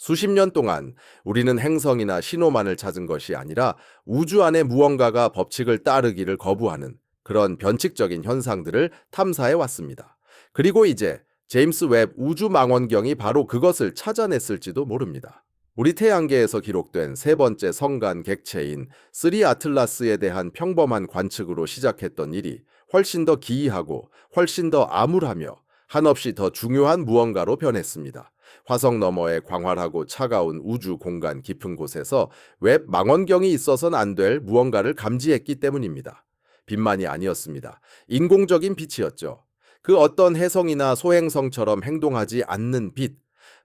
수십 년 동안 우리는 행성이나 신호만을 찾은 것이 아니라 우주 안에 무언가가 법칙을 따르기를 거부하는 그런 변칙적인 현상들을 탐사해 왔습니다. 그리고 이제 제임스 웹 우주망원경이 바로 그것을 찾아냈을지도 모릅니다. 우리 태양계에서 기록된 세 번째 성간 객체인 쓰리 아틀라스에 대한 평범한 관측으로 시작했던 일이 훨씬 더 기이하고 훨씬 더 암울하며 한없이 더 중요한 무언가로 변했습니다. 화성 너머의 광활하고 차가운 우주 공간 깊은 곳에서 웹 망원경이 있어서는 안 될 무언가를 감지했기 때문입니다. 빛만이 아니었습니다. 인공적인 빛이었죠. 그 어떤 혜성이나 소행성처럼 행동하지 않는 빛,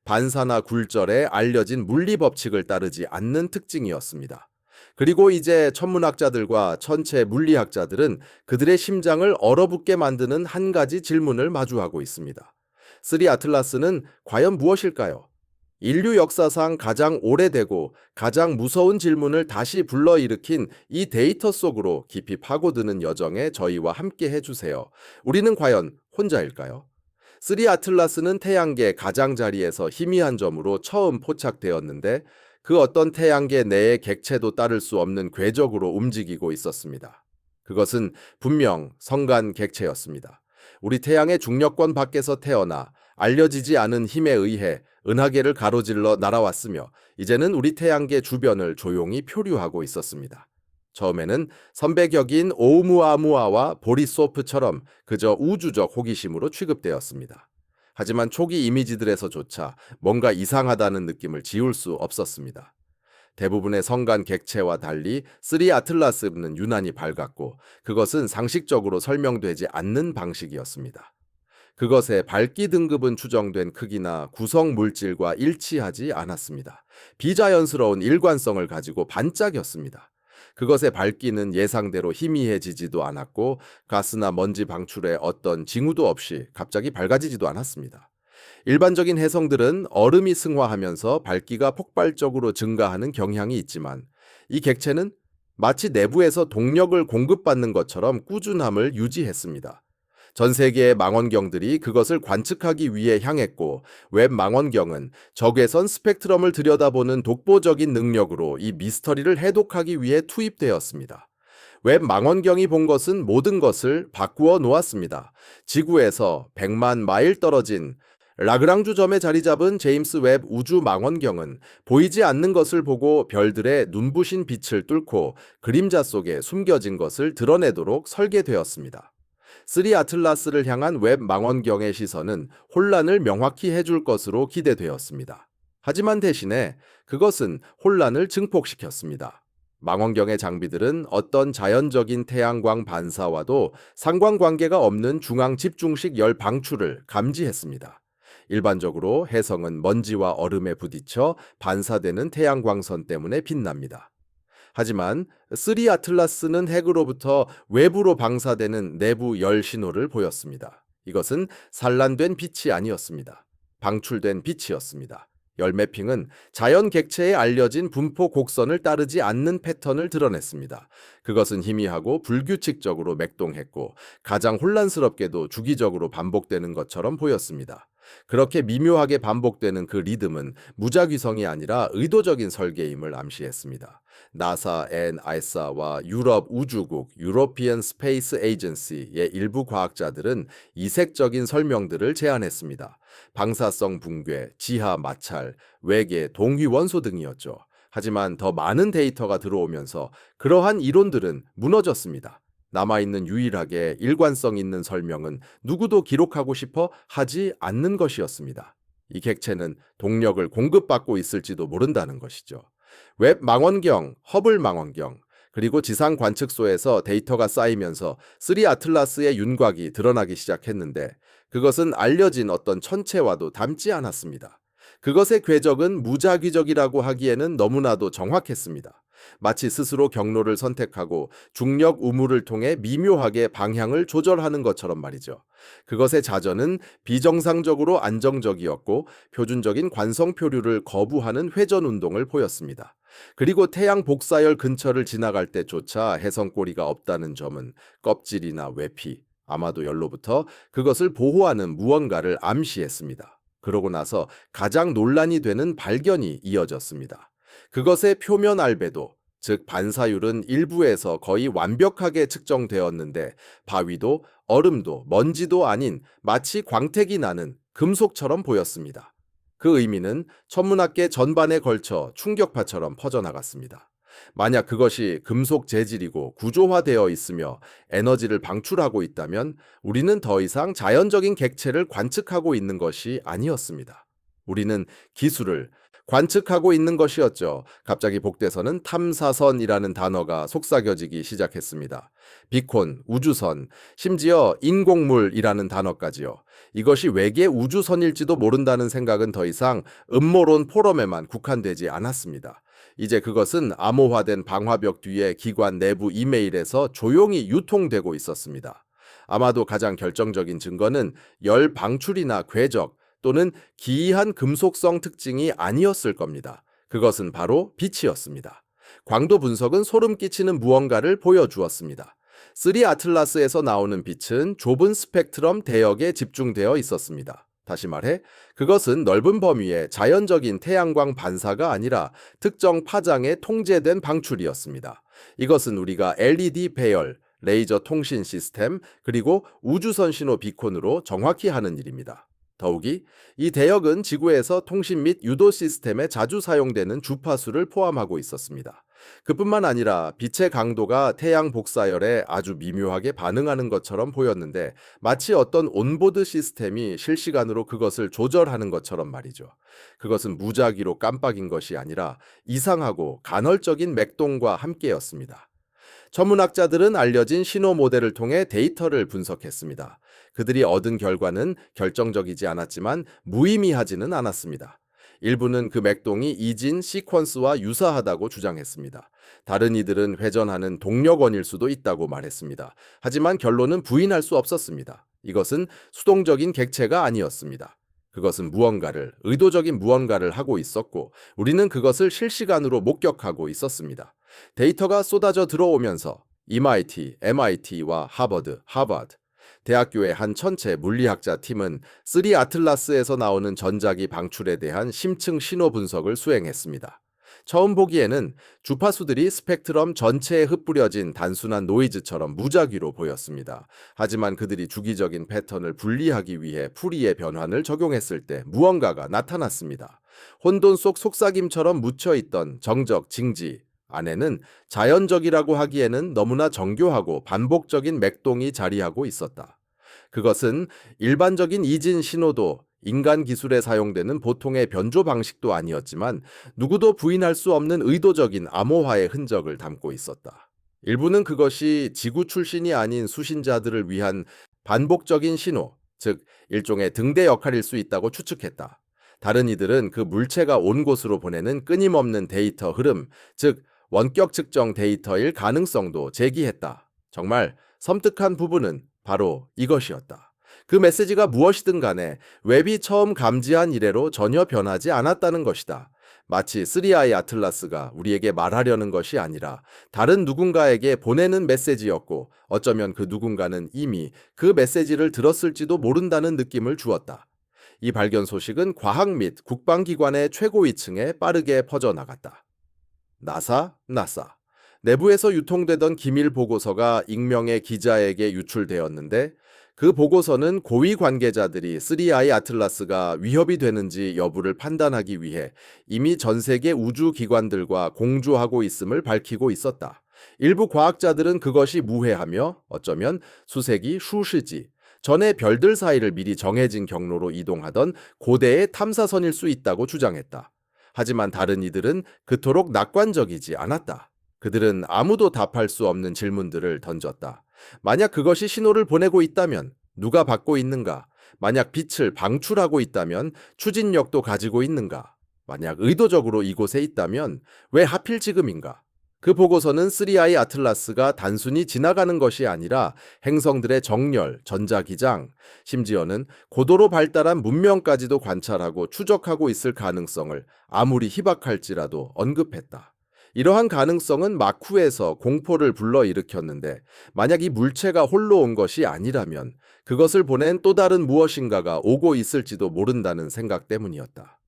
반사나 굴절에 알려진 물리 법칙을 따르지 않는 특징이었습니다. 그리고 이제 천문학자들과 천체 물리학자들은 그들의 심장을 얼어붙게 만드는 한 가지 질문을 마주하고 있습니다. 쓰리 아틀라스는 과연 무엇일까요? 인류 역사상 가장 오래되고 가장 무서운 질문을 다시 불러일으킨 이 데이터 속으로 깊이 파고드는 여정에 저희와 함께 해주세요. 우리는 과연 혼자일까요? 쓰리 아틀라스는 태양계 가장자리에서 희미한 점으로 처음 포착되었는데 그 어떤 태양계 내의 객체도 따를 수 없는 궤적으로 움직이고 있었습니다. 그것은 분명 성간 객체였습니다. 우리 태양의 중력권 밖에서 태어나 알려지지 않은 힘에 의해 은하계를 가로질러 날아왔으며 이제는 우리 태양계 주변을 조용히 표류하고 있었습니다. 처음에는 선배격인 오umu아무아와 보리소프처럼 그저 우주적 호기심으로 취급되었습니다. 하지만 초기 이미지들에서조차 뭔가 이상하다는 느낌을 지울 수 없었습니다. 대부분의 성간 객체와 달리 쓰리 아틀라스는 유난히 밝았고 그것은 상식적으로 설명되지 않는 방식이었습니다. 그것의 밝기 등급은 추정된 크기나 구성 물질과 일치하지 않았습니다. 비자연스러운 일관성을 가지고 반짝였습니다. 그것의 밝기는 예상대로 희미해지지도 않았고 가스나 먼지 방출에 어떤 징후도 없이 갑자기 밝아지지도 않았습니다. 일반적인 해성들은 얼음이 승화하면서 밝기가 폭발적으로 증가하는 경향이 있지만 이 객체는 마치 내부에서 동력을 공급받는 것처럼 꾸준함을 유지했습니다. 전 세계의 망원경들이 그것을 관측하기 위해 향했고 웹 망원경은 적외선 스펙트럼을 들여다보는 독보적인 능력으로 이 미스터리를 해독하기 위해 투입되었습니다. 웹 망원경이 본 것은 모든 것을 바꾸어 놓았습니다. 지구에서 100만 마일 떨어진 라그랑주 점에 자리 잡은 제임스 웹 우주 망원경은 보이지 않는 것을 보고 별들의 눈부신 빛을 뚫고 그림자 속에 숨겨진 것을 드러내도록 설계되었습니다. 쓰리 아틀라스를 향한 웹 망원경의 시선은 혼란을 명확히 해줄 것으로 기대되었습니다. 하지만 대신에 그것은 혼란을 증폭시켰습니다. 망원경의 장비들은 어떤 자연적인 태양광 반사와도 상관관계가 없는 중앙 집중식 열 방출을 감지했습니다. 일반적으로 혜성은 먼지와 얼음에 부딪혀 반사되는 태양광선 때문에 빛납니다. 하지만 쓰리 아틀라스는 핵으로부터 외부로 방사되는 내부 열 신호를 보였습니다. 이것은 산란된 빛이 아니었습니다. 방출된 빛이었습니다. 열 매핑은 자연 객체에 알려진 분포 곡선을 따르지 않는 패턴을 드러냈습니다. 그것은 희미하고 불규칙적으로 맥동했고 가장 혼란스럽게도 주기적으로 반복되는 것처럼 보였습니다. 그렇게 미묘하게 반복되는 그 리듬은 무작위성이 아니라 의도적인 설계임을 암시했습니다. 나사, NISA와 유럽 우주국 (European Space Agency)의 일부 과학자들은 이색적인 설명들을 제안했습니다. 방사성 붕괴, 지하 마찰, 외계 동위 원소 등이었죠. 하지만 더 많은 데이터가 들어오면서 그러한 이론들은 무너졌습니다. 남아있는 유일하게 일관성 있는 설명은 누구도 기록하고 싶어 하지 않는 것이었습니다. 이 객체는 동력을 공급받고 있을지도 모른다는 것이죠. 웹 망원경, 허블 망원경, 그리고 지상 관측소에서 데이터가 쌓이면서 쓰리 아틀라스의 윤곽이 드러나기 시작했는데 그것은 알려진 어떤 천체와도 닮지 않았습니다. 그것의 궤적은 무작위적이라고 하기에는 너무나도 정확했습니다. 마치 스스로 경로를 선택하고 중력 우물을 통해 미묘하게 방향을 조절하는 것처럼 말이죠. 그것의 자전은 비정상적으로 안정적이었고 표준적인 관성 표류를 거부하는 회전 운동을 보였습니다. 그리고 태양 복사열 근처를 지나갈 때조차 해성꼬리가 없다는 점은 껍질이나 외피, 아마도 열로부터 그것을 보호하는 무언가를 암시했습니다. 그러고 나서 가장 논란이 되는 발견이 이어졌습니다. 그것의 표면 알베도, 즉 반사율은 일부에서 거의 완벽하게 측정되었는데 바위도 얼음도 먼지도 아닌 마치 광택이 나는 금속처럼 보였습니다. 그 의미는 천문학계 전반에 걸쳐 충격파처럼 퍼져나갔습니다. 만약 그것이 금속 재질이고 구조화되어 있으며 에너지를 방출하고 있다면 우리는 더 이상 자연적인 객체를 관측하고 있는 것이 아니었습니다. 우리는 기술을 관측하고 있는 것이었죠. 갑자기 복대서는 탐사선이라는 단어가 속삭여지기 시작했습니다. 비콘, 우주선, 심지어 인공물이라는 단어까지요. 이것이 외계 우주선일지도 모른다는 생각은 더 이상 음모론 포럼에만 국한되지 않았습니다. 이제 그것은 암호화된 방화벽 뒤에 기관 내부 이메일에서 조용히 유통되고 있었습니다. 아마도 가장 결정적인 증거는 열 방출이나 궤적 또는 기이한 금속성 특징이 아니었을 겁니다. 그것은 바로 빛이었습니다. 광도 분석은 소름 끼치는 무언가를 보여주었습니다. 3 아틀라스에서 나오는 빛은 좁은 스펙트럼 대역에 집중되어 있었습니다. 다시 말해, 그것은 넓은 범위의 자연적인 태양광 반사가 아니라 특정 파장에 통제된 방출이었습니다. 이것은 우리가 LED 배열, 레이저 통신 시스템, 그리고 우주선 신호 비콘으로 정확히 하는 일입니다. 더욱이 이 대역은 지구에서 통신 및 유도 시스템에 자주 사용되는 주파수를 포함하고 있었습니다. 그뿐만 아니라 빛의 강도가 태양 복사열에 아주 미묘하게 반응하는 것처럼 보였는데 마치 어떤 온보드 시스템이 실시간으로 그것을 조절하는 것처럼 말이죠. 그것은 무작위로 깜빡인 것이 아니라 이상하고 간헐적인 맥동과 함께였습니다. 천문학자들은 알려진 신호 모델을 통해 데이터를 분석했습니다. 그들이 얻은 결과는 결정적이지 않았지만 무의미하지는 않았습니다. 일부는 그 맥동이 이진 시퀀스와 유사하다고 주장했습니다. 다른 이들은 회전하는 동력원일 수도 있다고 말했습니다. 하지만 결론은 부인할 수 없었습니다. 이것은 수동적인 객체가 아니었습니다. 그것은 의도적인 무언가를 하고 있었고 우리는 그것을 실시간으로 목격하고 있었습니다. 데이터가 쏟아져 들어오면서 MIT와 하버드, 대학교의 한 천체 물리학자 팀은 3 아틀라스에서 나오는 전자기 방출에 대한 심층 신호 분석을 수행했습니다. 처음 보기에는 주파수들이 스펙트럼 전체에 흩뿌려진 단순한 노이즈처럼 무작위로 보였습니다. 하지만 그들이 주기적인 패턴을 분리하기 위해 푸리의 변환을 적용했을 때 무언가가 나타났습니다. 혼돈 속 속삭임처럼 묻혀있던 정적 징지 안에는 자연적이라고 하기에는 너무나 정교하고 반복적인 맥동이 자리하고 있었다. 그것은 일반적인 이진 신호도 인간 기술에 사용되는 보통의 변조 방식도 아니었지만 누구도 부인할 수 없는 의도적인 암호화의 흔적을 담고 있었다. 일부는 그것이 지구 출신이 아닌 수신자들을 위한 반복적인 신호, 즉 일종의 등대 역할일 수 있다고 추측했다. 다른 이들은 그 물체가 온 곳으로 보내는 끊임없는 데이터 흐름, 즉 원격 측정 데이터일 가능성도 제기했다. 정말 섬뜩한 부분은 바로 이것이었다. 그 메시지가 무엇이든 간에 웹이 처음 감지한 이래로 전혀 변하지 않았다는 것이다. 마치 3i 아틀라스가 우리에게 말하려는 것이 아니라 다른 누군가에게 보내는 메시지였고 어쩌면 그 누군가는 이미 그 메시지를 들었을지도 모른다는 느낌을 주었다. 이 발견 소식은 과학 및 국방기관의 최고위층에 빠르게 퍼져나갔다. 나사. 내부에서 유통되던 기밀 보고서가 익명의 기자에게 유출되었는데 그 보고서는 고위 관계자들이 3i 아틀라스가 위협이 되는지 여부를 판단하기 위해 이미 전 세계 우주기관들과 공조하고 있음을 밝히고 있었다. 일부 과학자들은 그것이 무해하며 어쩌면 수세기 슈시지, 전에 별들 사이를 미리 정해진 경로로 이동하던 고대의 탐사선일 수 있다고 주장했다. 하지만 다른 이들은 그토록 낙관적이지 않았다. 그들은 아무도 답할 수 없는 질문들을 던졌다. 만약 그것이 신호를 보내고 있다면 누가 받고 있는가? 만약 빛을 방출하고 있다면 추진력도 가지고 있는가? 만약 의도적으로 이곳에 있다면 왜 하필 지금인가? 그 보고서는 3i 아틀라스가 단순히 지나가는 것이 아니라 행성들의 정렬, 전자기장, 심지어는 고도로 발달한 문명까지도 관찰하고 추적하고 있을 가능성을 아무리 희박할지라도 언급했다. 이러한 가능성은 마쿠에서 공포를 불러일으켰는데 만약 이 물체가 홀로 온 것이 아니라면 그것을 보낸 또 다른 무엇인가가 오고 있을지도 모른다는 생각 때문이었다.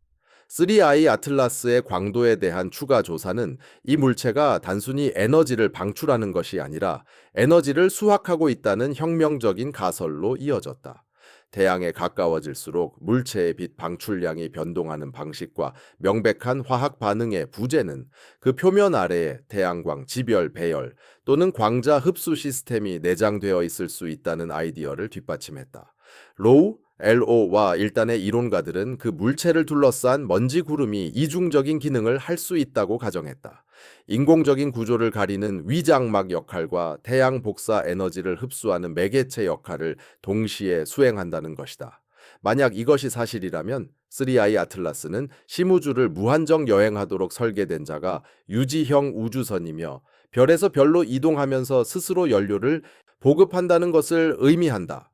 3I 아틀라스의 광도에 대한 추가 조사는 이 물체가 단순히 에너지를 방출하는 것이 아니라 에너지를 수확하고 있다는 혁명적인 가설로 이어졌다. 태양에 가까워질수록 물체의 빛 방출량이 변동하는 방식과 명백한 화학 반응의 부재는 그 표면 아래에 태양광 지별 배열 또는 광자 흡수 시스템이 내장되어 있을 수 있다는 아이디어를 뒷받침했다. 로우, LO와 일단의 이론가들은 그 물체를 둘러싼 먼지 구름이 이중적인 기능을 할 수 있다고 가정했다. 인공적인 구조를 가리는 위장막 역할과 태양 복사 에너지를 흡수하는 매개체 역할을 동시에 수행한다는 것이다. 만약 이것이 사실이라면 3I 아틀라스는 심우주를 무한정 여행하도록 설계된 자가 유지형 우주선이며 별에서 별로 이동하면서 스스로 연료를 보급한다는 것을 의미한다.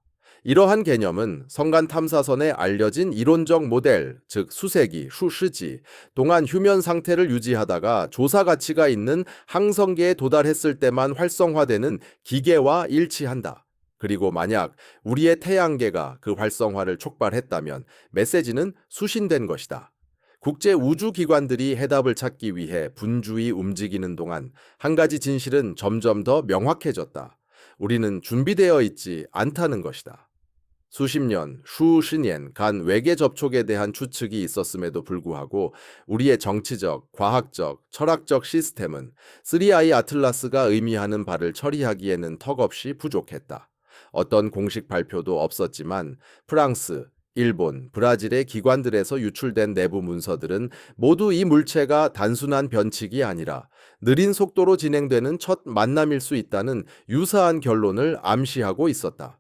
이러한 개념은 성간 탐사선의 알려진 이론적 모델, 즉 수세기, 슈시지, 동안 휴면 상태를 유지하다가 조사 가치가 있는 항성계에 도달했을 때만 활성화되는 기계와 일치한다. 그리고 만약 우리의 태양계가 그 활성화를 촉발했다면 메시지는 수신된 것이다. 국제 우주기관들이 해답을 찾기 위해 분주히 움직이는 동안 한 가지 진실은 점점 더 명확해졌다. 우리는 준비되어 있지 않다는 것이다. 수십 년, 수십년 간 외계 접촉에 대한 추측이 있었음에도 불구하고 우리의 정치적, 과학적, 철학적 시스템은 3I 아틀라스가 의미하는 바를 처리하기에는 턱없이 부족했다. 어떤 공식 발표도 없었지만 프랑스, 일본, 브라질의 기관들에서 유출된 내부 문서들은 모두 이 물체가 단순한 변칙이 아니라 느린 속도로 진행되는 첫 만남일 수 있다는 유사한 결론을 암시하고 있었다.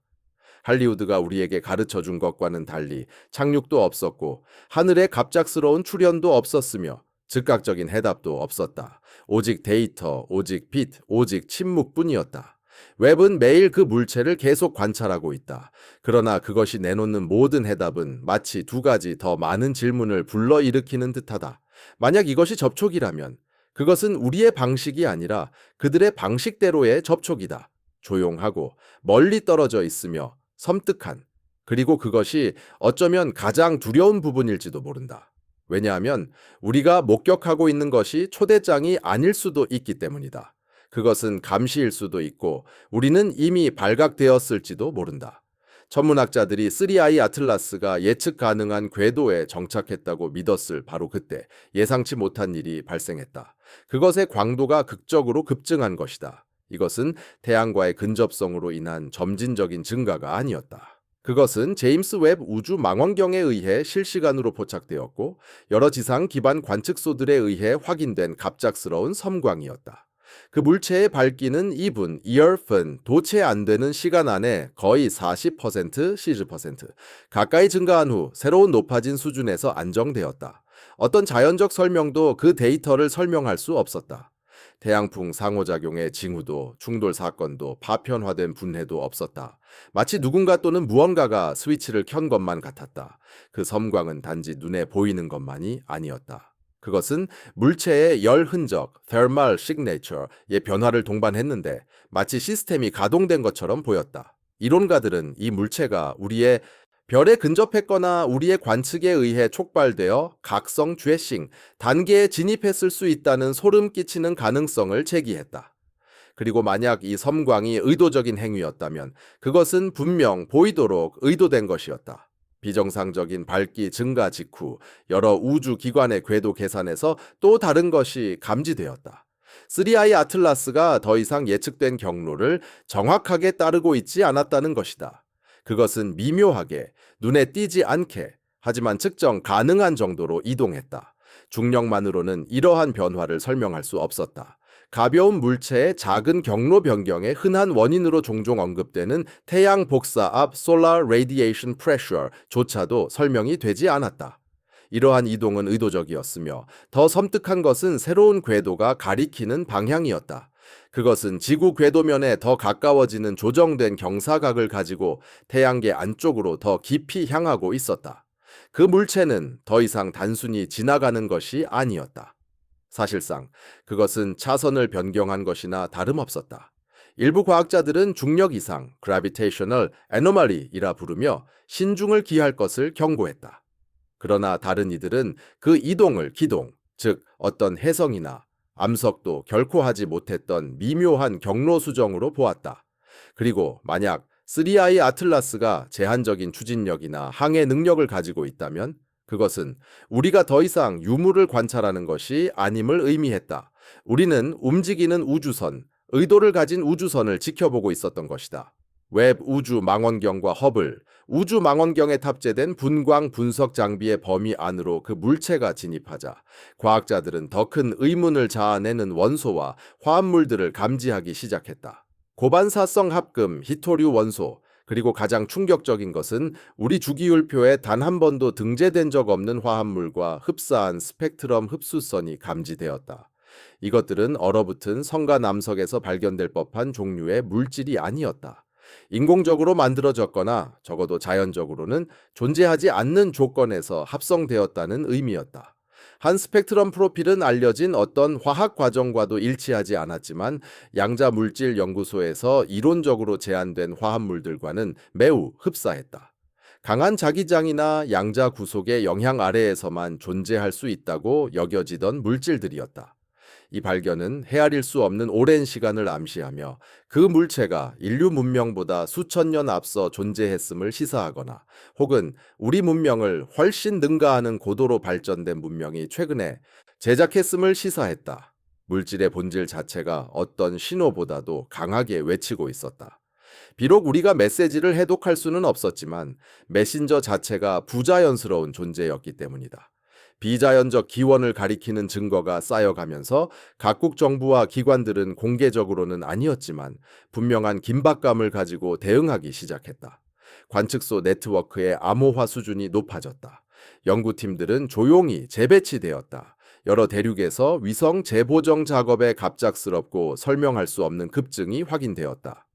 할리우드가 우리에게 가르쳐 준 것과는 달리 착륙도 없었고 하늘에 갑작스러운 출현도 없었으며 즉각적인 해답도 없었다. 오직 데이터, 오직 빛, 오직 침묵뿐이었다. 웹은 매일 그 물체를 계속 관찰하고 있다. 그러나 그것이 내놓는 모든 해답은 마치 두 가지 더 많은 질문을 불러일으키는 듯하다. 만약 이것이 접촉이라면 그것은 우리의 방식이 아니라 그들의 방식대로의 접촉이다. 조용하고 멀리 떨어져 있으며 섬뜩한, 그리고 그것이 어쩌면 가장 두려운 부분일지도 모른다. 왜냐하면 우리가 목격하고 있는 것이 초대장이 아닐 수도 있기 때문이다. 그것은 감시일 수도 있고 우리는 이미 발각되었을지도 모른다. 천문학자들이 3I 아틀라스가 예측 가능한 궤도에 정착했다고 믿었을 바로 그때 예상치 못한 일이 발생했다. 그것의 광도가 극적으로 급증한 것이다. 이것은 태양과의 근접성으로 인한 점진적인 증가가 아니었다. 그것은 제임스 웹 우주 망원경에 의해 실시간으로 포착되었고 여러 지상 기반 관측소들에 의해 확인된 갑작스러운 섬광이었다. 그 물체의 밝기는 2분, 이어픈, 도체 안 되는 시간 안에 거의 40%, 시즈% 가까이 증가한 후 새로운 높아진 수준에서 안정되었다. 어떤 자연적 설명도 그 데이터를 설명할 수 없었다. 태양풍 상호작용의 징후도 충돌 사건도 파편화된 분해도 없었다. 마치 누군가 또는 무언가가 스위치를 켠 것만 같았다. 그 섬광은 단지 눈에 보이는 것만이 아니었다. 그것은 물체의 열 흔적, thermal signature의 변화를 동반했는데 마치 시스템이 가동된 것처럼 보였다. 이론가들은 이 물체가 우리의 별에 근접했거나 우리의 관측에 의해 촉발되어 각성 죄싱 단계에 진입했을 수 있다는 소름 끼치는 가능성을 제기했다. 그리고 만약 이 섬광이 의도적인 행위였다면 그것은 분명 보이도록 의도된 것이었다. 비정상적인 밝기 증가 직후 여러 우주 기관의 궤도 계산에서 또 다른 것이 감지되었다. 3I 아틀라스가 더 이상 예측된 경로를 정확하게 따르고 있지 않았다는 것이다. 그것은 미묘하게, 눈에 띄지 않게, 하지만 측정 가능한 정도로 이동했다. 중력만으로는 이러한 변화를 설명할 수 없었다. 가벼운 물체의 작은 경로 변경의 흔한 원인으로 종종 언급되는 태양 복사 앞 Solar Radiation Pressure조차도 설명이 되지 않았다. 이러한 이동은 의도적이었으며 더 섬뜩한 것은 새로운 궤도가 가리키는 방향이었다. 그것은 지구 궤도면에 더 가까워지는 조정된 경사각을 가지고 태양계 안쪽으로 더 깊이 향하고 있었다. 그 물체는 더 이상 단순히 지나가는 것이 아니었다. 사실상 그것은 차선을 변경한 것이나 다름없었다. 일부 과학자들은 중력 이상, gravitational anomaly이라 부르며 신중을 기할 것을 경고했다. 그러나 다른 이들은 그 이동을 기동, 즉 어떤 혜성이나 암석도 결코 하지 못했던 미묘한 경로 수정으로 보았다. 그리고 만약 3I 아틀라스가 제한적인 추진력이나 항해 능력을 가지고 있다면 그것은 우리가 더 이상 유물을 관찰하는 것이 아님을 의미했다. 우리는 움직이는 우주선, 의도를 가진 우주선을 지켜보고 있었던 것이다. 웹 우주 망원경과 허블, 우주 망원경에 탑재된 분광 분석 장비의 범위 안으로 그 물체가 진입하자 과학자들은 더 큰 의문을 자아내는 원소와 화합물들을 감지하기 시작했다. 고반사성 합금, 히토류 원소, 그리고 가장 충격적인 것은 우리 주기율표에 단 한 번도 등재된 적 없는 화합물과 흡사한 스펙트럼 흡수선이 감지되었다. 이것들은 얼어붙은 성간암석에서 발견될 법한 종류의 물질이 아니었다. 인공적으로 만들어졌거나 적어도 자연적으로는 존재하지 않는 조건에서 합성되었다는 의미였다. 한 스펙트럼 프로필은 알려진 어떤 화학 과정과도 일치하지 않았지만 양자 물질 연구소에서 이론적으로 제한된 화합물들과는 매우 흡사했다. 강한 자기장이나 양자 구속의 영향 아래에서만 존재할 수 있다고 여겨지던 물질들이었다. 이 발견은 헤아릴 수 없는 오랜 시간을 암시하며 그 물체가 인류 문명보다 수천 년 앞서 존재했음을 시사하거나 혹은 우리 문명을 훨씬 능가하는 고도로 발전된 문명이 최근에 제작했음을 시사했다. 물질의 본질 자체가 어떤 신호보다도 강하게 외치고 있었다. 비록 우리가 메시지를 해독할 수는 없었지만 메신저 자체가 부자연스러운 존재였기 때문이다. 비자연적 기원을 가리키는 증거가 쌓여가면서 각국 정부와 기관들은 공개적으로는 아니었지만 분명한 긴박감을 가지고 대응하기 시작했다. 관측소 네트워크의 암호화 수준이 높아졌다. 연구팀들은 조용히 재배치되었다. 여러 대륙에서 위성 재보정 작업에 갑작스럽고 설명할 수 없는 급증이 확인되었다.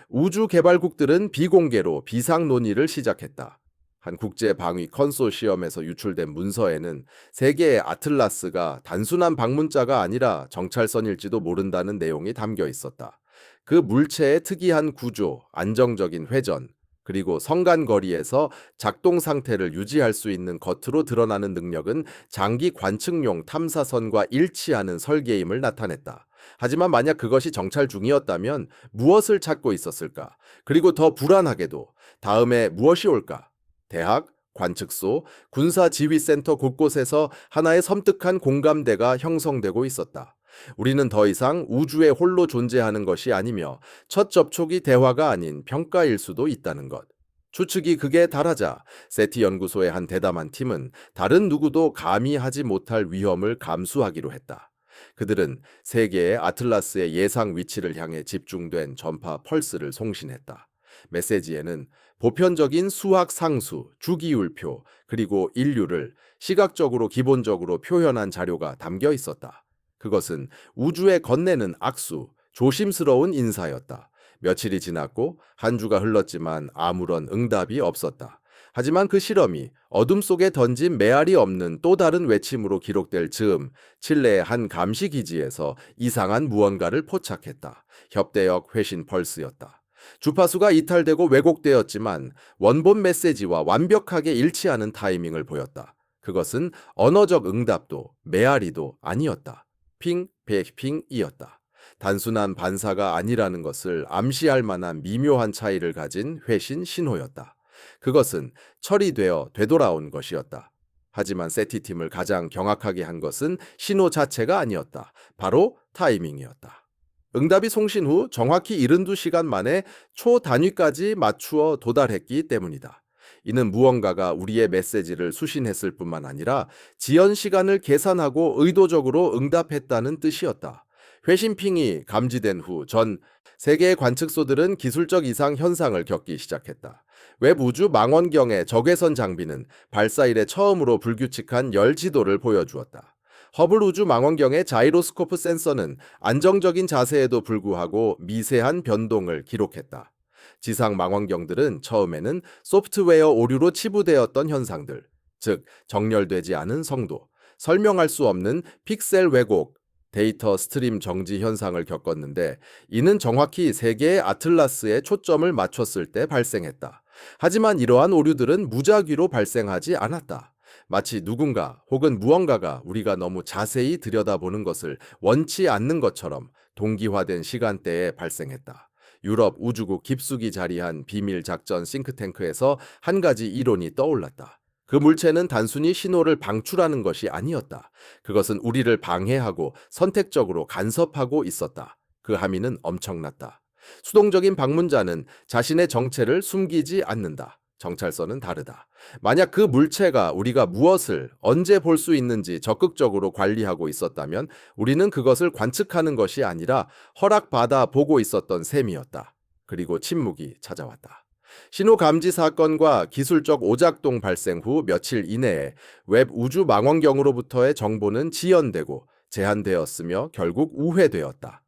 우주 개발국들은 비공개로 비상 논의를 시작했다. 한 국제 방위 컨소시엄에서 유출된 문서에는 세계의 아틀라스가 단순한 방문자가 아니라 정찰선일지도 모른다는 내용이 담겨 있었다. 그 물체의 특이한 구조, 안정적인 회전, 그리고 성간거리에서 작동 상태를 유지할 수 있는 겉으로 드러나는 능력은 장기 관측용 탐사선과 일치하는 설계임을 나타냈다. 하지만 만약 그것이 정찰 중이었다면 무엇을 찾고 있었을까? 그리고 더 불안하게도 다음에 무엇이 올까? 대학, 관측소, 군사지휘센터 곳곳에서 하나의 섬뜩한 공감대가 형성되고 있었다. 우리는 더 이상 우주에 홀로 존재하는 것이 아니며 첫 접촉이 대화가 아닌 평가일 수도 있다는 것. 추측이 극에 달하자 세티 연구소의 한 대담한 팀은 다른 누구도 감히 하지 못할 위험을 감수하기로 했다. 그들은 세계의 아틀라스의 예상 위치를 향해 집중된 전파 펄스를 송신했다. 메시지에는 보편적인 수학 상수, 주기율표, 그리고 인류를 시각적으로 기본적으로 표현한 자료가 담겨 있었다. 그것은 우주에 건네는 악수, 조심스러운 인사였다. 며칠이 지났고 한 주가 흘렀지만 아무런 응답이 없었다. 하지만 그 실험이 어둠 속에 던진 메아리 없는 또 다른 외침으로 기록될 즈음 칠레의 한 감시 기지에서 이상한 무언가를 포착했다. 협대역 회신 펄스였다. 주파수가 이탈되고 왜곡되었지만 원본 메시지와 완벽하게 일치하는 타이밍을 보였다. 그것은 언어적 응답도 메아리도 아니었다. 핑, 백핑이었다. 단순한 반사가 아니라는 것을 암시할 만한 미묘한 차이를 가진 회신 신호였다. 그것은 처리되어 되돌아온 것이었다. 하지만 세티팀을 가장 경악하게 한 것은 신호 자체가 아니었다. 바로 타이밍이었다. 응답이 송신 후 정확히 72시간 만에 초단위까지 맞추어 도달했기 때문이다. 이는 무언가가 우리의 메시지를 수신했을 뿐만 아니라 지연 시간을 계산하고 의도적으로 응답했다는 뜻이었다. 회신핑이 감지된 후 전 세계의 관측소들은 기술적 이상 현상을 겪기 시작했다. 웹 우주 망원경의 적외선 장비는 발사 이래 처음으로 불규칙한 열 지도를 보여주었다. 허블 우주 망원경의 자이로스코프 센서는 안정적인 자세에도 불구하고 미세한 변동을 기록했다. 지상 망원경들은 처음에는 소프트웨어 오류로 치부되었던 현상들, 즉 정렬되지 않은 성도, 설명할 수 없는 픽셀 왜곡, 데이터 스트림 정지 현상을 겪었는데 이는 정확히 세 개의 아틀라스에 초점을 맞췄을 때 발생했다. 하지만 이러한 오류들은 무작위로 발생하지 않았다. 마치 누군가 혹은 무언가가 우리가 너무 자세히 들여다보는 것을 원치 않는 것처럼 동기화된 시간대에 발생했다. 유럽 우주국 깊숙이 자리한 비밀 작전 싱크탱크에서 한 가지 이론이 떠올랐다. 그 물체는 단순히 신호를 방출하는 것이 아니었다. 그것은 우리를 방해하고 선택적으로 간섭하고 있었다. 그 함의는 엄청났다. 수동적인 방문자는 자신의 정체를 숨기지 않는다. 정찰서는 다르다. 만약 그 물체가 우리가 무엇을 언제 볼 수 있는지 적극적으로 관리하고 있었다면 우리는 그것을 관측하는 것이 아니라 허락받아 보고 있었던 셈이었다. 그리고 침묵이 찾아왔다. 신호 감지 사건과 기술적 오작동 발생 후 며칠 이내에 웹 우주 망원경으로부터의 정보는 지연되고 제한되었으며 결국 우회되었다.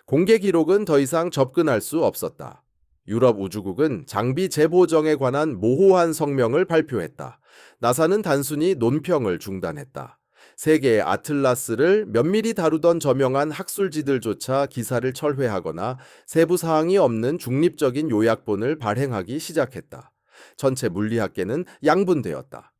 공개 기록은 더 이상 접근할 수 없었다. 유럽 우주국은 장비 재보정에 관한 모호한 성명을 발표했다. 나사는 단순히 논평을 중단했다. 세계의 아틀라스를 면밀히 다루던 저명한 학술지들조차 기사를 철회하거나 세부 사항이 없는 중립적인 요약본을 발행하기 시작했다. 전체 물리학계는 양분되었다.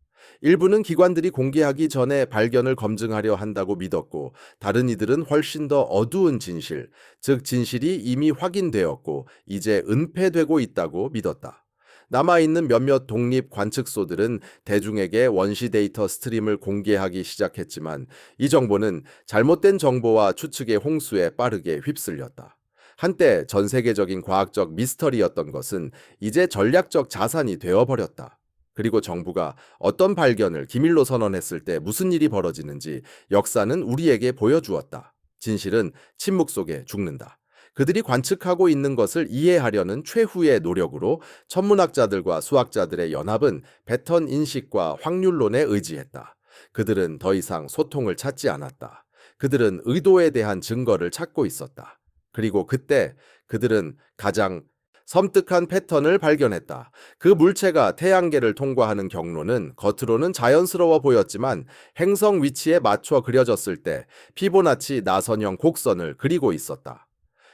일부는 기관들이 공개하기 전에 발견을 검증하려 한다고 믿었고, 다른 이들은 훨씬 더 어두운 진실, 즉 진실이 이미 확인되었고 이제 은폐되고 있다고 믿었다. 남아있는 몇몇 독립 관측소들은 대중에게 원시 데이터 스트림을 공개하기 시작했지만 이 정보는 잘못된 정보와 추측의 홍수에 빠르게 휩쓸렸다. 한때 전 세계적인 과학적 미스터리였던 것은 이제 전략적 자산이 되어버렸다. 그리고 정부가 어떤 발견을 기밀로 선언했을 때 무슨 일이 벌어지는지 역사는 우리에게 보여주었다. 진실은 침묵 속에 죽는다. 그들이 관측하고 있는 것을 이해하려는 최후의 노력으로 천문학자들과 수학자들의 연합은 패턴 인식과 확률론에 의지했다. 그들은 더 이상 소통을 찾지 않았다. 그들은 의도에 대한 증거를 찾고 있었다. 그리고 그때 그들은 가장 섬뜩한 패턴을 발견했다. 그 물체가 태양계를 통과하는 경로는 겉으로는 자연스러워 보였지만 행성 위치에 맞춰 그려졌을 때 피보나치 나선형 곡선을 그리고 있었다.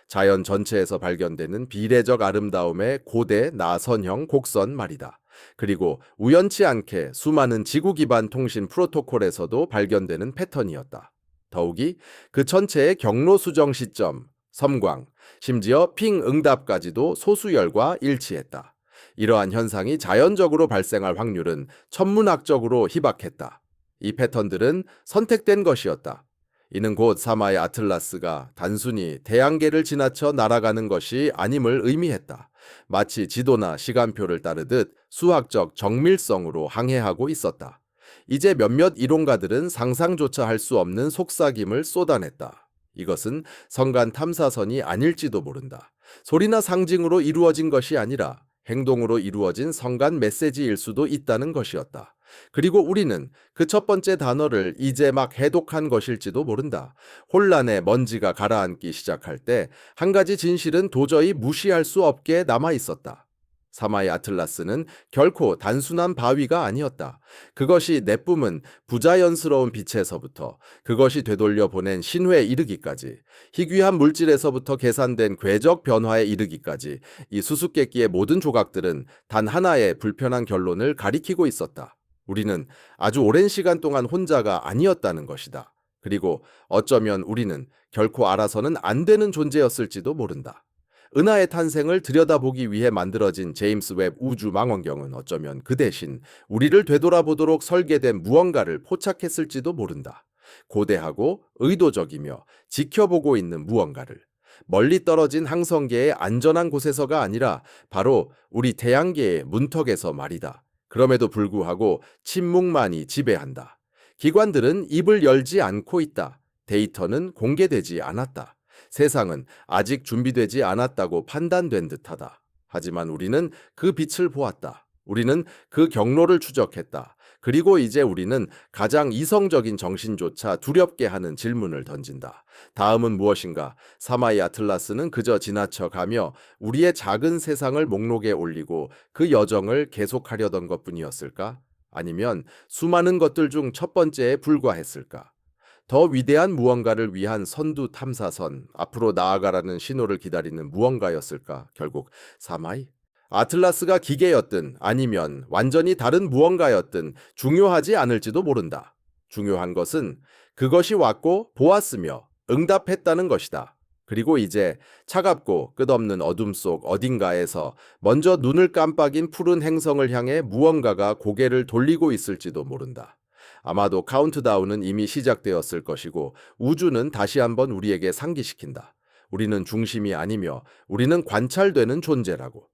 자연 전체에서 발견되는 비례적 아름다움의 고대 나선형 곡선 말이다. 그리고 우연치 않게 수많은 지구 기반 통신 프로토콜에서도 발견되는 패턴이었다. 더욱이 그 전체의 경로 수정 시점, 섬광, 심지어 핑 응답까지도 소수열과 일치했다. 이러한 현상이 자연적으로 발생할 확률은 천문학적으로 희박했다. 이 패턴들은 선택된 것이었다. 이는 곧 사마의 아틀라스가 단순히 태양계를 지나쳐 날아가는 것이 아님을 의미했다. 마치 지도나 시간표를 따르듯 수학적 정밀성으로 항해하고 있었다. 이제 몇몇 이론가들은 상상조차 할 수 없는 속삭임을 쏟아냈다. 이것은 성간 탐사선이 아닐지도 모른다. 소리나 상징으로 이루어진 것이 아니라 행동으로 이루어진 성간 메시지일 수도 있다는 것이었다. 그리고 우리는 그 첫 번째 단어를 이제 막 해독한 것일지도 모른다. 혼란의 먼지가 가라앉기 시작할 때 한 가지 진실은 도저히 무시할 수 없게 남아 있었다. 사마의 아틀라스는 결코 단순한 바위가 아니었다. 그것이 내뿜은 부자연스러운 빛에서부터 그것이 되돌려 보낸 신회에 이르기까지, 희귀한 물질에서부터 계산된 궤적 변화에 이르기까지 이 수수께끼의 모든 조각들은 단 하나의 불편한 결론을 가리키고 있었다. 우리는 아주 오랜 시간 동안 혼자가 아니었다는 것이다. 그리고 어쩌면 우리는 결코 알아서는 안 되는 존재였을지도 모른다. 은하의 탄생을 들여다보기 위해 만들어진 제임스 웹 우주 망원경은 어쩌면 그 대신 우리를 되돌아보도록 설계된 무언가를 포착했을지도 모른다. 고대하고 의도적이며 지켜보고 있는 무언가를. 멀리 떨어진 항성계의 안전한 곳에서가 아니라 바로 우리 태양계의 문턱에서 말이다. 그럼에도 불구하고 침묵만이 지배한다. 기관들은 입을 열지 않고 있다. 데이터는 공개되지 않았다. 세상은 아직 준비되지 않았다고 판단된 듯하다. 하지만 우리는 그 빛을 보았다. 우리는 그 경로를 추적했다. 그리고 이제 우리는 가장 이성적인 정신조차 두렵게 하는 질문을 던진다. 다음은 무엇인가? 사마이 아틀라스는 그저 지나쳐 가며 우리의 작은 세상을 목록에 올리고 그 여정을 계속하려던 것뿐이었을까? 아니면 수많은 것들 중 첫 번째에 불과했을까? 더 위대한 무언가를 위한 선두 탐사선, 앞으로 나아가라는 신호를 기다리는 무언가였을까? 결국 사마이? 아틀라스가 기계였든 아니면 완전히 다른 무언가였든 중요하지 않을지도 모른다. 중요한 것은 그것이 왔고 보았으며 응답했다는 것이다. 그리고 이제 차갑고 끝없는 어둠 속 어딘가에서 먼저 눈을 깜빡인 푸른 행성을 향해 무언가가 고개를 돌리고 있을지도 모른다. 아마도 카운트다운은 이미 시작되었을 것이고 우주는 다시 한번 우리에게 상기시킨다. 우리는 중심이 아니며 우리는 관찰되는 존재라고.